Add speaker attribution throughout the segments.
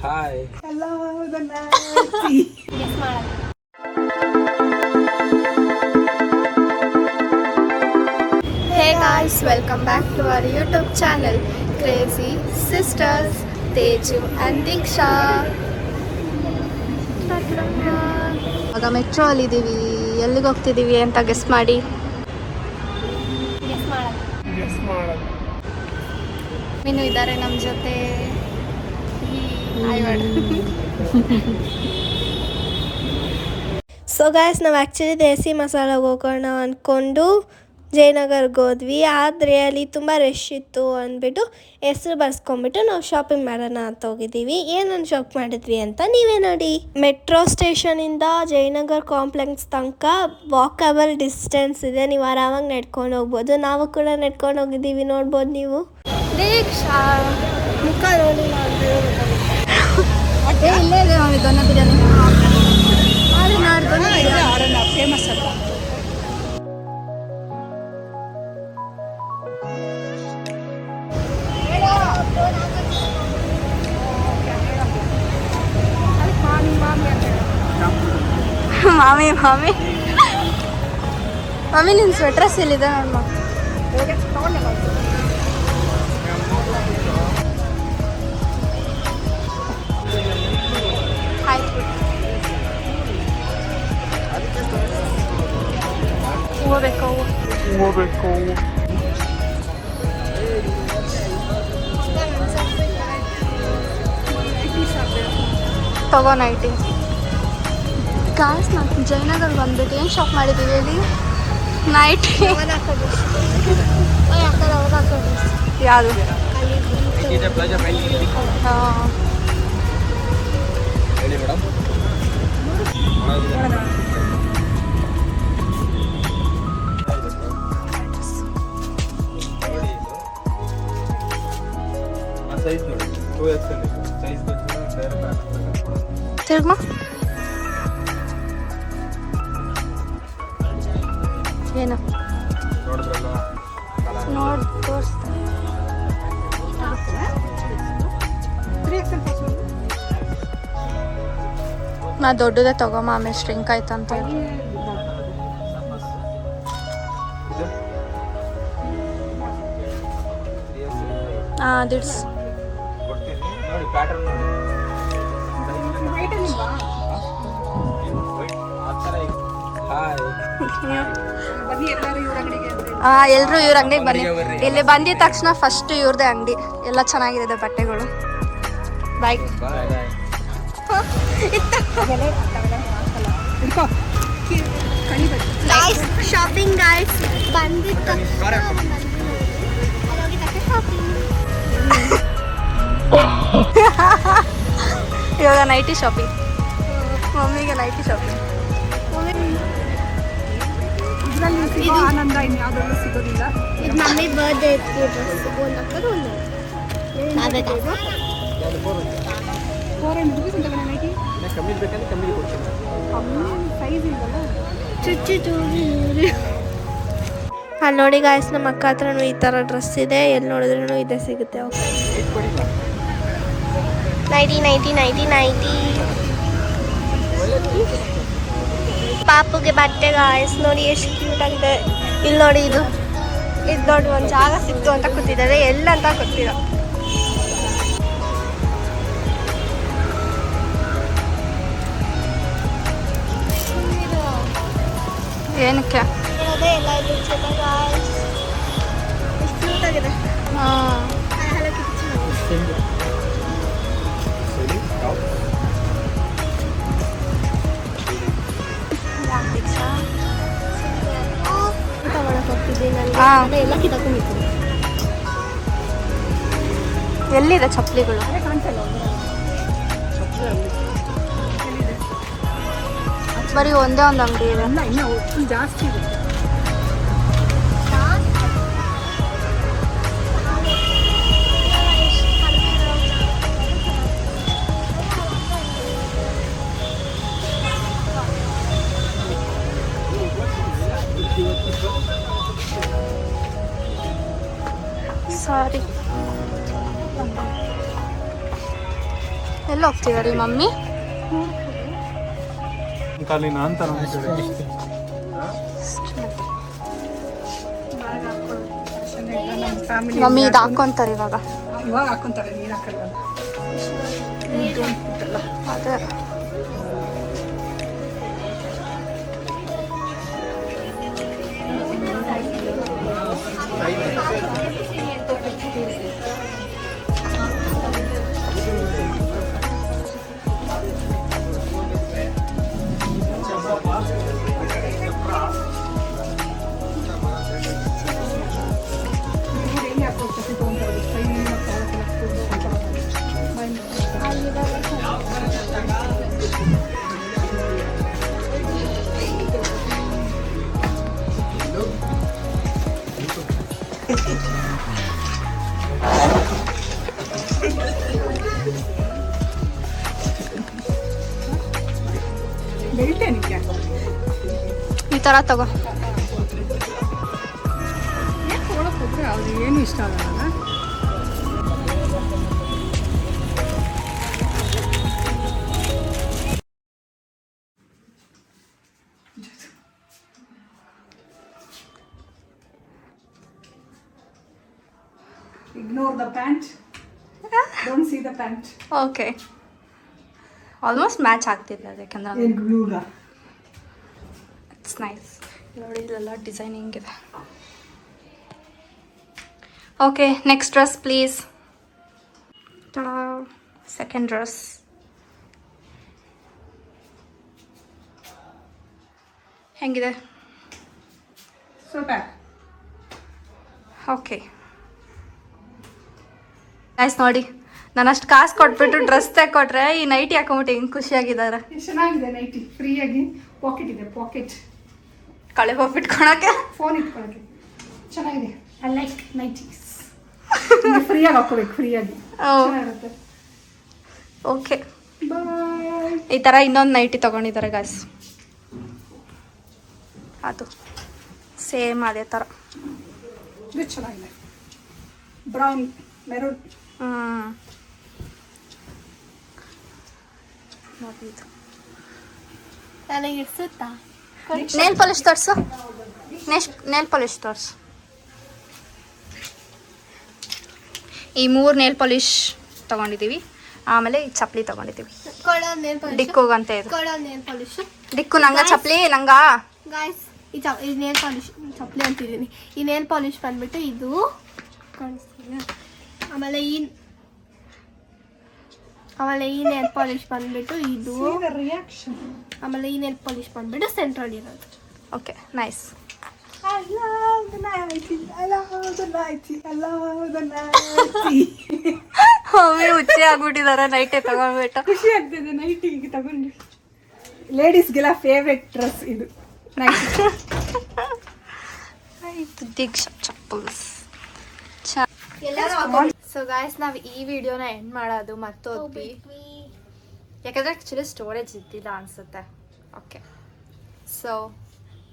Speaker 1: Hi.
Speaker 2: Hello, the Nancy.
Speaker 3: Guess ಮಾಡೋದು.
Speaker 4: Hey guys, welcome back to our YouTube channel Crazy Sisters Teju and Diksha. ಆಗ metro ಅಲ್ಲಿದ್ದೀವಿ. ಎಲ್ಲಿಗೆ ಹೋಗ್ತಿದ್ದೀವಿ ಅಂತ guess ಮಾಡಿ.
Speaker 3: Guess ಮಾಡೋದು.
Speaker 4: ಮೀನು ಇದ್ದಾರೆ ನಮ್ಮ ಜೊತೆ. ಸೊ ಗಾಯ್ಸ್, ನಾವು ಆ್ಯಕ್ಚುಲಿ ದೇಸಿ ಮಸಾಲಾಗೆ ಹೋಗೋಣ ಅಂದ್ಕೊಂಡು ಜಯನಗರ್ಗೆ ಹೋದ್ವಿ. ಆದರೆ ಅಲ್ಲಿ ತುಂಬ ರಶ್ ಇತ್ತು ಅಂದ್ಬಿಟ್ಟು ಹೆಸ್ರು ಬರ್ಸ್ಕೊಂಡ್ಬಿಟ್ಟು ನಾವು ಶಾಪಿಂಗ್ ಮಾಡೋಣ ಅಂತ ಹೋಗಿದ್ದೀವಿ. ಏನನ್ನು ಶಾಪ್ ಮಾಡಿದ್ವಿ ಅಂತ ನೀವೇ ನೋಡಿ. ಮೆಟ್ರೋ ಸ್ಟೇಷನಿಂದ ಜಯನಗರ್ ಕಾಂಪ್ಲೆಕ್ಸ್ ತನಕ ವಾಕಬಲ್ ಡಿಸ್ಟೆನ್ಸ್ ಇದೆ. ನೀವು ಆರಾಮಾಗಿ ನಡ್ಕೊಂಡು ಹೋಗ್ಬೋದು. ನಾವು ಕೂಡ ನಡ್ಕೊಂಡು ಹೋಗಿದ್ದೀವಿ, ನೋಡ್ಬೋದು ನೀವು. ದೀಕ್ಷಾ ಮುಖ ನೋಡಿ ಇಲ್ಲೇ ಇದೆ ನೋಡಿ ದೊನ್ನ ಬಿರಿಯಾನಿ.
Speaker 2: ಫೇಮಸ್ ಅಲ್ಲ.
Speaker 4: ಮಾಮಿ ಮಾಮಿ ಮಮ್ಮಿ ನಿನ್ನ ಸ್ವೆಟ್ರಸ್ ಎಲ್ಲಿದೆ ನೋಡಮ್ಮ. ಹೂವು ಬೇಕು. ತಗೋ ನೈಟಿ. ಗಾಯ್ಸ್, ನಾವು ಜಯನಗರ್ ಬಂದ್ಬಿಟ್ಟು ಏನು ಶಾಪ್ ಮಾಡಿದ್ದೀವಿ ಹೇಳಿ? ನೈಟಿ. ಯಾವುದು? ಹಾಂ,
Speaker 1: ಸೈಜ್ ನೋಡಿ 2XL ಸೈಜ್
Speaker 4: ತಿರ್ಗಮ್ಮ. ಏನು
Speaker 1: ನೋಡಿದ್ರಲ್ಲ
Speaker 4: ನೋಡಿ ತೋರಿಸ್ತಾ. ನಾ ದೊಡ್ಡದೇ ತಗೊಮ್ಮ, ಆಮೇಲೆ ಸ್ಟ್ರಿಂಕ್ ಆಯ್ತಂತ. ಹಾಂ, ದಿಡ್ಸ್
Speaker 1: ಕೊಡ್ತೀನಿ ನೋಡಿ, ಪ್ಯಾಟರ್ನ್ ನೋಡಿ.
Speaker 4: ಎಲ್ಲರೂ ಇವ್ರ ಅಂಗಡಿಗೆ ಬನ್ನಿ. ಇಲ್ಲಿ ಬಂದಿದ ತಕ್ಷಣ ಫಸ್ಟ್ ಇವ್ರದೇ ಅಂಗಡಿ. ಎಲ್ಲ ಚೆನ್ನಾಗಿದೆ ಬಟ್ಟೆಗಳು. ಬಾಯ್. ಶಾಪಿಂಗ್ ಗಾಯ್ಸ್ ಬಂದಿದ್ದ ತಕ್ಷಣ ಇವಾಗ ನೈಟಿ ಶಾಪಿಂಗ್. ಮಮ್ಮಿಗೆ ನೈಟಿ ಶಾಪಿಂಗ್.
Speaker 2: ಆನಂದ ಇನ್ಯಾವುದರಲ್ಲೂ ಸಿಗೋದಿಲ್ಲ.
Speaker 4: ಇದು ಮಮ್ಮಿ ಬರ್ಡೇ ಇತ್ತು.
Speaker 1: ಕಮ್ಮಿ ಬೇಕಂದ್ರೆ ಕಮ್ಮಿ ಕೊಡ್ತೀನಿ.
Speaker 2: ಸೈಜ್ ಇಲ್ಲಲ್ಲ.
Speaker 4: ಅಲ್ಲಿ ನೋಡಿ ಗಾಯ್ಸ್, ನಮ್ಮ ಅಕ್ಕ ಹತ್ರನೂ ಈ ಥರ ಡ್ರೆಸ್ ಇದೆ. ಎಲ್ಲಿ ನೋಡಿದ್ರೂ ಇದೇ ಸಿಗುತ್ತೆ. ನೈಟಿ ಪಾಪುಗೆ ಬಟ್ಟೆ ಗಾಯ್ಸ್ ನೋಡಿ ಎಷ್ಟು ಕ್ಯೂಟ್ ಆಗಿದೆ. ಇಲ್ಲಿ ನೋಡಿ, ಇದು ನೋಡಿ ಒಂದು ಜಾಗ ಸಿಕ್ತು ಅಂತ ಕೂತಿದ್ದಾರೆ. ಎಲ್ಲ ಅಂತ ಗೊತ್ತಿಲ್ಲ. ಏನಕ್ಕೆ ಎಲ್ಲ ಇದು ಗಾಯ್ಸ್ ಎಷ್ಟು ಕ್ಯೂಟ್ ಆಗಿದೆ. ಹಾಂ, ಎಲ್ಲ ಕಿತ್ತಾಕೊಂಡಿತ್ತು. ಎಲ್ಲಿದೆ ಚಪ್ಪಲಿಗಳು? ಬರೀ ಒಂದೇ ಒಂದು ಅಂಗಡಿ ಇದೆ.
Speaker 2: ಇನ್ನೂ ಜಾಸ್ತಿ ಇದೆ.
Speaker 4: ಸಾರಿ.
Speaker 5: ಎಲ್ಲಿ ಹೋಗ್ತಿದಾರೆ ಮಮ್ಮಿ?
Speaker 1: ಕಾಲಿನ ಅಂತ
Speaker 5: ಮಮ್ಮಿ ಇದು ಹಾಕೊಂತಾರೆ ಇವಾಗ.
Speaker 2: ಇವಾಗ ಹಾಕೊಂತಾರೆ, ನೀರು ಹಾಕಲ್ಲ.
Speaker 5: ಅದೇ
Speaker 2: ಬೆಲ್ಟೇ ನಿಮಗೆ
Speaker 5: ಈ ಥರ ತಗೋ.
Speaker 2: ತೊಗೊಳಕ್ಕೆ ಹೋದ್ರೆ ಅವ್ರಿಗೆ ಏನು ಇಷ್ಟ ಆಗಲ್ಲ. Ignore the pant. Don't see the pant.
Speaker 5: Okay, almost match ಆಗ್ತಿದೆ ಅದು, ಯಾಕಂದ್ರೆ
Speaker 2: ಏನು ಗ್ಲೂರ?
Speaker 5: It's nice. ನೋಡಿ ಇಲ್ಲೆಲ್ಲ ಡಿಸೈನಿಂಗ್ ಇದೆ. Okay, next dress please. Second dress. ಹೆಂಗಿದೆ?
Speaker 2: Super.
Speaker 5: Okay nice. ನೋಡಿ ನಾನು ಅಷ್ಟು ಕಾಸು ಕೊಟ್ಬಿಟ್ಟು ಡ್ರೆಸ್ ತೆಕ್ಕೊಟ್ರೆ ಈ ನೈಟಿ ಹಾಕೊಂಬಿಟ್ಟು ಹೆಂಗೆ ಖುಷಿಯಾಗಿದ್ದಾರೆ.
Speaker 2: ಎಷ್ಟು ಚೆನ್ನಾಗಿದೆ ನೈಟಿ. ಫ್ರೀಯಾಗಿ ಪಾಕೆಟ್ ಇದೆ, ಪಾಕೆಟ್.
Speaker 5: ಕಳೆ ಹೋಗ್ಬಿಟ್ಕೊಳಕ್ಕೆ,
Speaker 2: ಫೋನ್ ಇಟ್ಕೊಳಕ್ಕೆ ಚೆನ್ನಾಗಿದೆ. I like nighties. ಫ್ರೀಯಾಗಿ ಹಾಕೋಬೇಕು, ಫ್ರೀಯಾಗಿ ಚೆನ್ನಾಗಿರುತ್ತೆ.
Speaker 5: ಓಕೆ,
Speaker 2: ಬಾಯ್.
Speaker 5: ಈ ಥರ ಇನ್ನೊಂದು ನೈಟಿ ತೊಗೊಂಡಿದ್ದಾರೆ ಗಾಯ್ಸ್. ಅದು ಸೇಮ್ ಅದೇ ಥರ.
Speaker 2: ಇದು ಚೆನ್ನಾಗಿದೆ, ಬ್ರೌನ್ ಮೆರೂನ್.
Speaker 5: ನೋಡಿ ಇದು
Speaker 3: ನನಗೆ ಇಡ್ಸುತ್ತಾ?
Speaker 5: ನೇಲ್ ಪಾಲಿಶ್ ತೋರಿಸು. ನೇಲ್ ಪಾಲಿಶ್ ತೋರಿಸು. ಈ 3 ನೇಲ್ ಪಾಲಿಶ್ ತೊಗೊಂಡಿದ್ದೀವಿ. ಆಮೇಲೆ ಈ ಚಪ್ಪಲಿ ತೊಗೊಂಡಿದ್ದೀವಿ.
Speaker 3: ಕೊಡೋ ನೇಲ್ ಪಾಲಿಶ್.
Speaker 5: ಡಿಕ್ಕುಗಂತ ಇದು.
Speaker 3: ಕೊಡೋ ನೇಲ್ ಪಾಲಿಶ್.
Speaker 5: ಡಿಕ್ಕು ನಂಗ ಚಪ್ಪಲಿ ನಂಗ.
Speaker 3: ಗಾಯ್ಸ್, ಈ ನೇಲ್ ಪಾಲಿಶ್ ಚಪ್ಪಲಿ ಅಂತಿದ್ದೀನಿ. ಈ ನೇಲ್ ಪಾಲಿಶ್ ಬಂದ್ಬಿಟ್ಟು ಇದು ಕಾಣಿಸ್ತಿಲ್ಲ. ಆಮೇಲೆ ಈ ನೇಲ್ ಪಾಲಿಶ್ ಬಂದ್ಬಿಟ್ಟು ಇದು.
Speaker 2: ರಿಯಾಕ್ಷನ್.
Speaker 3: ಆಮೇಲೆ ಈ ನೇಲ್ ಪಾಲಿಶ್ ಬಂದ್ಬಿಟ್ಟು ಸೆಂಟ್ರಲ್ ಇರೋದು.
Speaker 5: Okay, nice.
Speaker 2: I love the nighty, I love the nighty, I love the nighty.
Speaker 5: Mummy ಹುಚ್ಚಿ ಆಗ್ಬಿಟ್ಟಿದ್ದಾರೆ ನೈಟೇ ತಗೊಂಡ್ಬಿಟ್ಟು.
Speaker 2: ಖುಷಿ ಆಗ್ತಿದೆ ನೈಟಿ ಈಗ ತಗೊಂಡು. ಲೇಡೀಸ್ಗೆಲ್ಲ ಫೇವ್ರೆಟ್ ಡ್ರೆಸ್ ಇದು ನೈಟಿ.
Speaker 5: ದೀಕ್ಷಾ ಚಪ್ಪಲ್ಸ್.
Speaker 3: ಸೊ ಗಾಯ್ಸ್, ನಾವು ಈ ವಿಡಿಯೋನ ಎಂಡ್ ಮಾಡೋದು ಮತ್ತೋದ್ವಿ, ಯಾಕಂದ್ರೆ ಆ್ಯಕ್ಚುಲಿ ಸ್ಟೋರೇಜ್ ಇದ್ದಿಲ್ಲ ಅನ್ಸುತ್ತೆ. ಓಕೆ, ಸೊ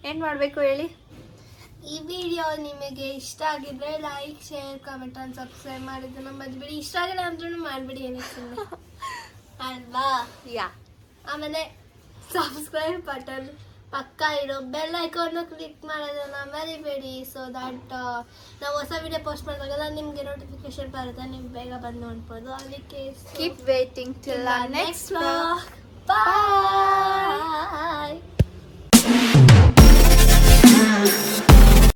Speaker 3: ಏನು ಮಾಡಬೇಕು ಹೇಳಿ? ಈ ವಿಡಿಯೋ ನಿಮಗೆ ಇಷ್ಟ ಆಗಿದ್ರೆ like, share, comment and subscribe ಮಾಡಿದ್ದನ್ನು ಮರಿಬೇಡಿ. ಇಷ್ಟ ಆಗಿಲ್ಲ ಅಂದ್ರೂ ಮಾಡಿಬಿಡಿ, ಏನಕ್ಕೆ ಅಲ್ವಾ? ಯಾ. ಆಮೇಲೆ ಸಬ್ಸ್ಕ್ರೈಬ್ ಬಟನ್ ಪಕ್ಕ ಇರೋ ಬೆಲ್ ಐಕಾನ್ನ ಕ್ಲಿಕ್ ಮಾಡೋದನ್ನ ಮರಿಬೇಡಿ. ಸೊ ದಟ್ ನಾವು ಹೊಸ ವಿಡಿಯೋ ಪೋಸ್ಟ್ ಮಾಡಿದಾಗೆಲ್ಲ ನಿಮಗೆ ನೋಟಿಫಿಕೇಶನ್ ಬರುತ್ತೆ, ನೀವು ಬೇಗ ಬಂದು ನೋಡ್ಬೋದು. ಅದಕ್ಕೆ keep waiting till next vlog. ಬಾಯ್.